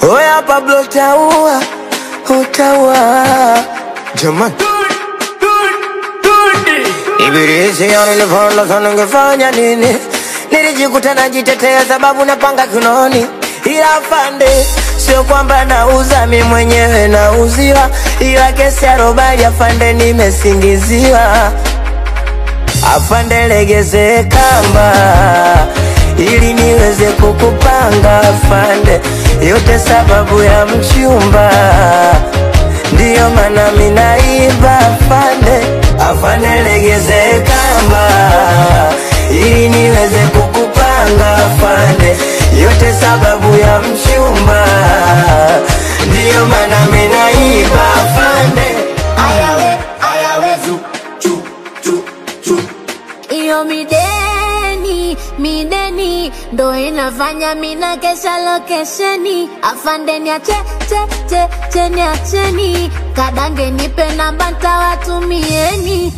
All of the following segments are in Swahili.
Oya Pablo utaua, utaua Jaman Ibilisi ya nilifonda sana ngefanya nini. Nilijikuta najitetea sababu napanga kinoni. Ila afande, sio kwamba nauza mi mwenyewe nauziwa. Ila kesi ya robali afande nimesingiziwa. Afande legeze kamba ili niweze kukupanga afande. Yote sababu ya mchumba, ndiyo maana minaiba afande. Afande legeze kamba ili niweze kukupanga afande. Yote sababu ya mchumba, ndiyo maana minaiba afande. Ayawe iyo mideni ndo inafanya mina kesha lokesheni. Afande niacheni kadange nipe namba ntawatumieni.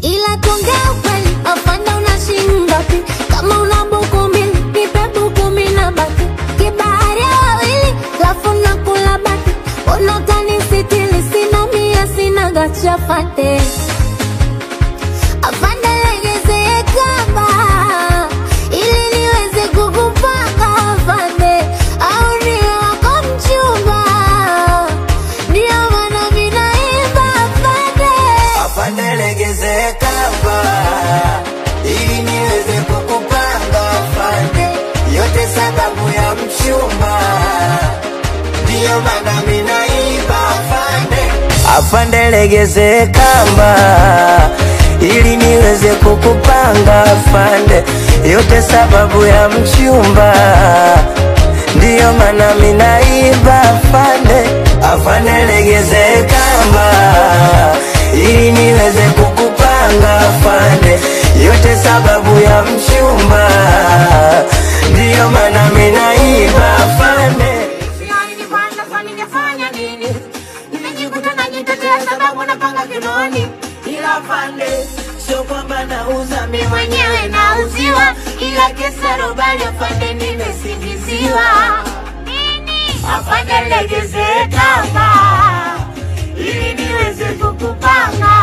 Ila tuongea ukweli afande unashinda pi. Kama una buku mbili nipe buku mina baki. Kibahari ya wawili lafu nakula baki. Unotani sitili sina mia sina gacha afande. Afande legeze kamba ili niweze kukupanga afande. Au niwe wako mchumba, ndiyo maana minaiba afande. Afande legeze kamba ili niweze kukupanga afande. Yote sababu ya mchumba, ndiyo maana minaiba afande. Afande legeze kamba ili niweze kukupanga afande. Yote sababu ya mchumba, ndiyo maana minaiba afande. Afande legeze kamba ili niweze kukupanga afande. Yote sababu ya mchumba, ndiyo maana minaiba afande. Nimejikuta najitetea sababu napanga kinoni. Ila afande, sio kwamba nauza mi Mwenyewe nauziwa, ila kesa robali afande nimesingiziwa. Afande legeze kamba ili niweze kukupanga